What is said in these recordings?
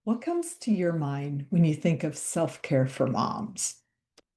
What comes to your mind when you think of self-care for moms?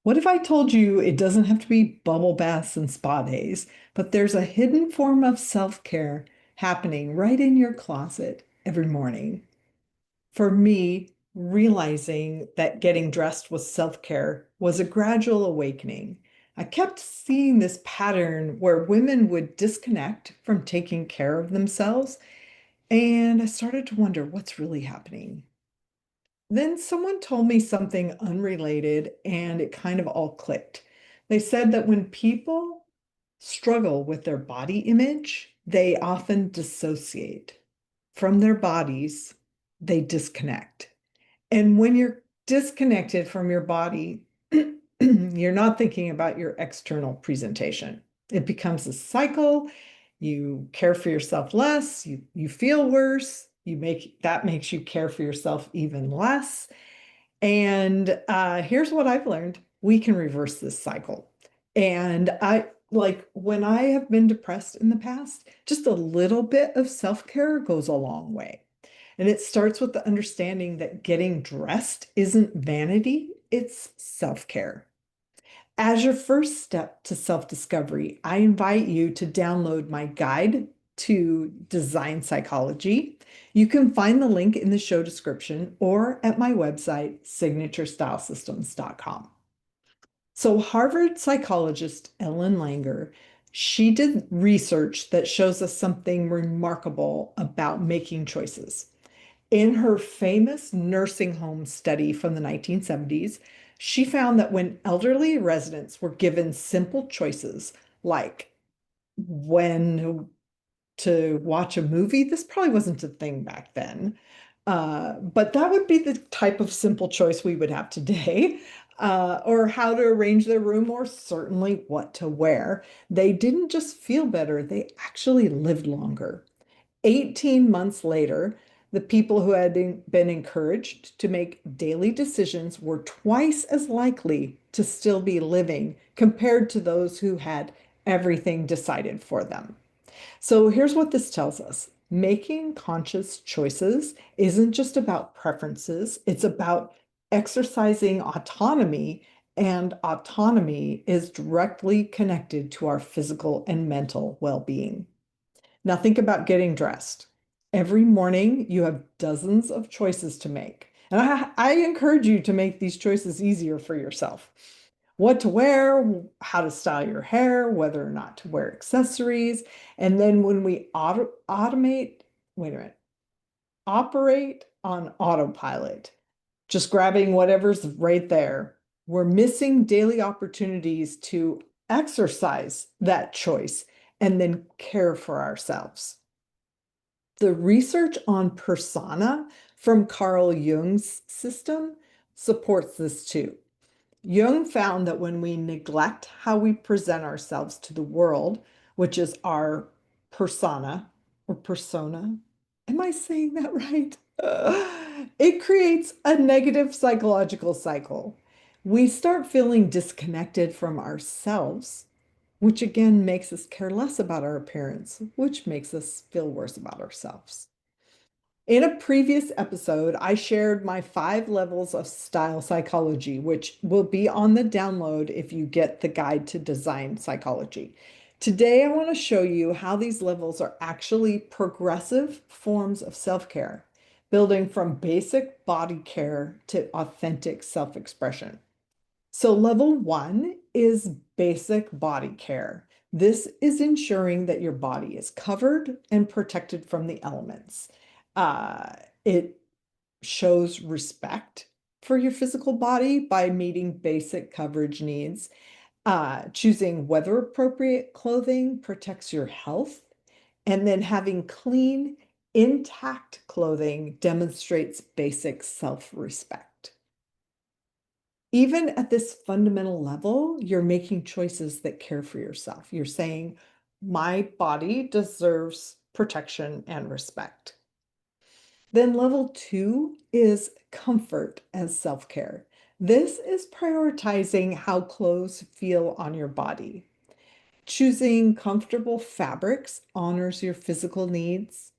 What if I told you it doesn't have to be bubble baths and spa days, but there's a hidden form of self-care happening right in your closet every morning? For me, realizing that getting dressed was self-care was a gradual awakening. I kept seeing this pattern where women would disconnect from taking care of themselves, and I started to wonder what's really happening. Then someone told me something unrelated and it kind of all clicked. They said that when people struggle with their body image, they often dissociate from their bodies, they disconnect. And when you're disconnected from your body, you're not thinking about your external presentation. It becomes a cycle. You care for yourself less, you feel worse, that makes you care for yourself even less. And here's what I've learned. We can reverse this cycle. And I like when I have been depressed in the past, just a little bit of self-care goes a long way. And it starts with the understanding that getting dressed isn't vanity, it's self-care. As your first step to self-discovery, I invite you to download my guide to design psychology. You can find the link in the show description or at my website, signaturestylesystems.com. So Harvard psychologist Ellen Langer, she did research that shows us something remarkable about making choices. In her famous nursing home study from the 1970s, she found that when elderly residents were given simple choices like when to watch a movie, this probably wasn't a thing back then, but that would be the type of simple choice we would have today, or how to arrange their room, or certainly what to wear. They didn't just feel better, they actually lived longer. 18 months later, the people who had been encouraged to make daily decisions were twice as likely to still be living compared to those who had everything decided for them. So here's what this tells us. Making conscious choices isn't just about preferences, it's about exercising autonomy, and autonomy is directly connected to our physical and mental well-being. Now think about getting dressed. Every morning you have dozens of choices to make. And I encourage you to make these choices easier for yourself. What to wear, how to style your hair, whether or not to wear accessories. And then when we automate, wait a minute, operate on autopilot, just grabbing whatever's right there, we're missing daily opportunities to exercise that choice and then care for ourselves. The research on persona from Carl Jung's system supports this too. Jung found that when we neglect how we present ourselves to the world, which is our persona or persona, am I saying that right? It creates a negative psychological cycle. We start feeling disconnected from ourselves, which again makes us care less about our appearance, which makes us feel worse about ourselves. In a previous episode, I shared my 5 levels of style psychology, which will be on the download if you get the guide to design psychology. Today, I want to show you how these levels are actually progressive forms of self-care, building from basic body care to authentic self-expression. So, level 1 is basic body care. This is ensuring that your body is covered and protected from the elements. Uh, it shows respect for your physical body by meeting basic coverage needs. Choosing weather appropriate clothing protects your health. And then having clean, intact clothing demonstrates basic self-respect. Even at this fundamental level, you're making choices that care for yourself. You're saying, my body deserves protection and respect. Then level 2 is comfort as self-care. This is prioritizing how clothes feel on your body. Choosing comfortable fabrics honors your physical needs.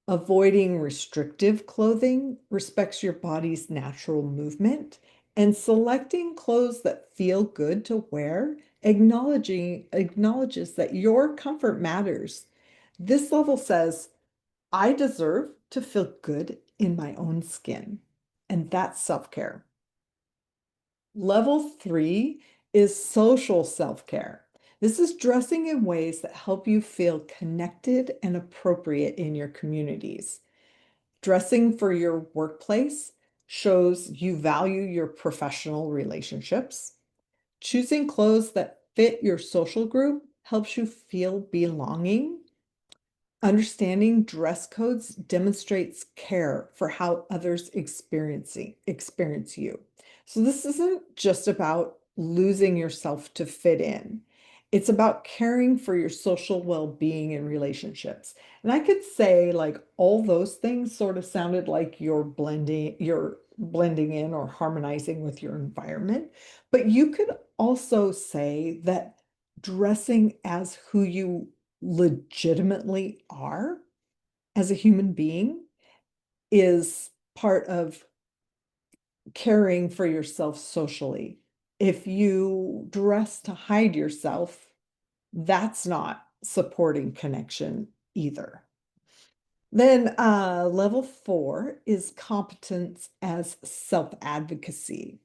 Avoiding restrictive clothing respects your body's natural movement, and selecting clothes that feel good to wear acknowledges that your comfort matters. This level says, I deserve to feel good in my own skin, and that's self-care. Level 3 is social self-care. This is dressing in ways that help you feel connected and appropriate in your communities. Dressing for your workplace shows you value your professional relationships. Choosing clothes that fit your social group helps you feel belonging. Understanding dress codes demonstrates care for how others experience you. So this isn't just about losing yourself to fit in. It's about caring for your social well-being and relationships. And I could say like all those things sort of sounded like you're blending in or harmonizing with your environment. But you could also say that dressing as who you legitimately are as a human being is part of caring for yourself socially. If you dress to hide yourself, that's not supporting connection either. Then level 4 is competence as self-advocacy.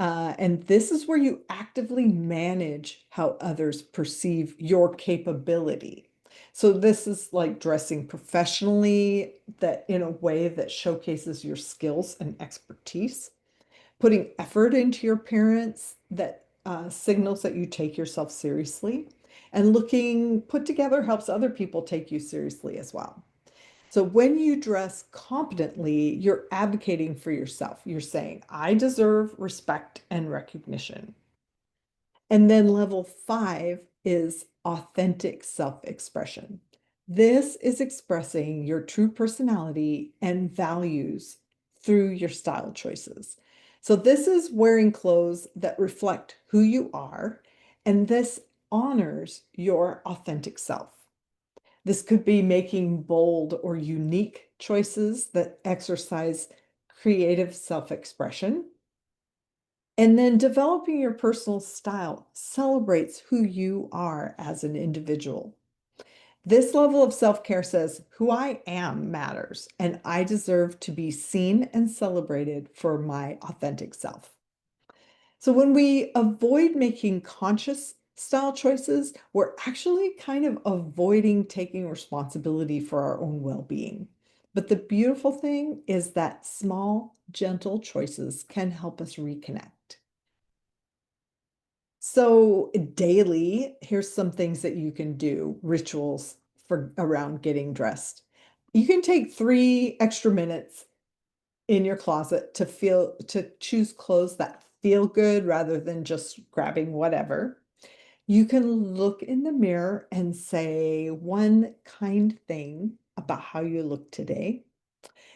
And this is where you actively manage how others perceive your capability. So this is like dressing professionally that in a way that showcases your skills and expertise, putting effort into your appearance that signals that you take yourself seriously, and looking put together helps other people take you seriously as well. So when you dress competently, you're advocating for yourself. You're saying, I deserve respect and recognition. And then level 5 is authentic self-expression. This is expressing your true personality and values through your style choices. So this is wearing clothes that reflect who you are, and this honors your authentic self. This could be making bold or unique choices that exercise creative self-expression. And then developing your personal style celebrates who you are as an individual. This level of self-care says, who I am matters, and I deserve to be seen and celebrated for my authentic self. So when we avoid making conscious style choices, we're actually kind of avoiding taking responsibility for our own well-being. But the beautiful thing is that small, gentle choices can help us reconnect. So daily, here's some things that you can do, rituals for around getting dressed. You can take 3 extra minutes in your closet to choose clothes that feel good rather than just grabbing whatever. You can look in the mirror and say one kind thing about how you look today.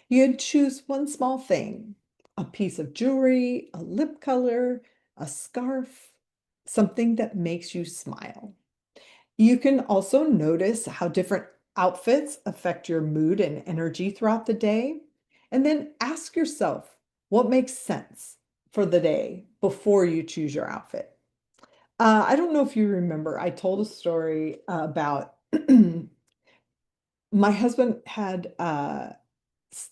You'd choose one small thing, a piece of jewelry, a lip color, a scarf, something that makes you smile. You can also notice how different outfits affect your mood and energy throughout the day. And then ask yourself what makes sense for the day before you choose your outfit. I don't know if you remember, I told a story about my husband had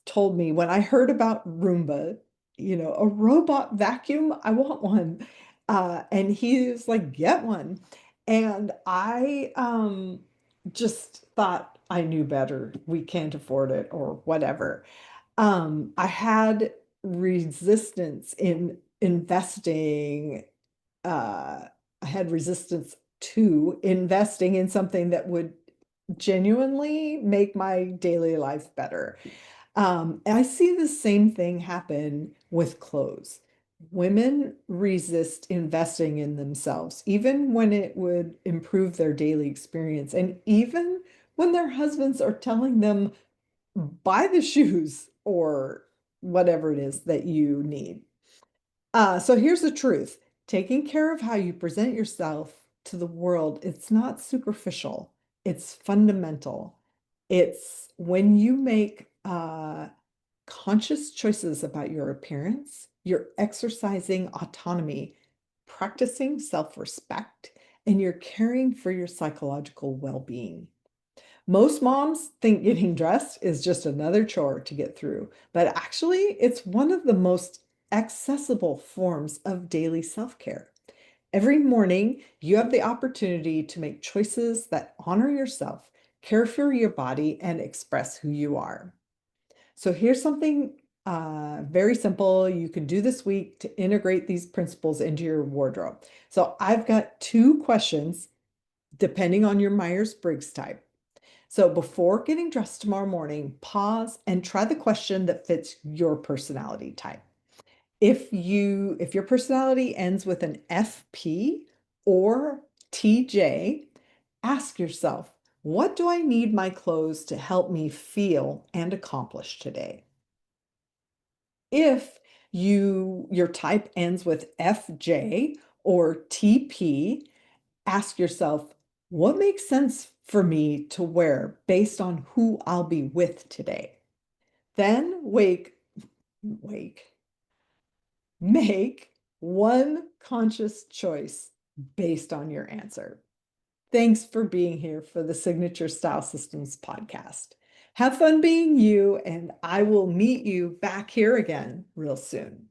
told me when I heard about Roomba, a robot vacuum, I want one. And he was like, get one. And I just thought I knew better. We can't afford it or whatever. I had resistance in investing. I had resistance to investing in something that would genuinely make my daily life better. And I see the same thing happen with clothes. Women resist investing in themselves, even when it would improve their daily experience, and even when their husbands are telling them, buy the shoes or whatever it is that you need. So here's the truth. Taking care of how you present yourself to the world, it's not superficial, it's fundamental. It's when you make conscious choices about your appearance, you're exercising autonomy, practicing self-respect, and you're caring for your psychological well-being. Most moms think getting dressed is just another chore to get through, but actually, it's one of the most accessible forms of daily self-care. Every morning, you have the opportunity to make choices that honor yourself, care for your body, and express who you are. So here's something very simple you can do this week to integrate these principles into your wardrobe. So I've got two questions depending on your Myers-Briggs type. So before getting dressed tomorrow morning, pause and try the question that fits your personality type. If your personality ends with an FP or TJ, ask yourself, what do I need my clothes to help me feel and accomplish today? If your type ends with FJ or TP, ask yourself, what makes sense for me to wear based on who I'll be with today? Then wake, make one conscious choice based on your answer. Thanks for being here for the Signature Style Systems podcast. Have fun being you, and I will meet you back here again real soon.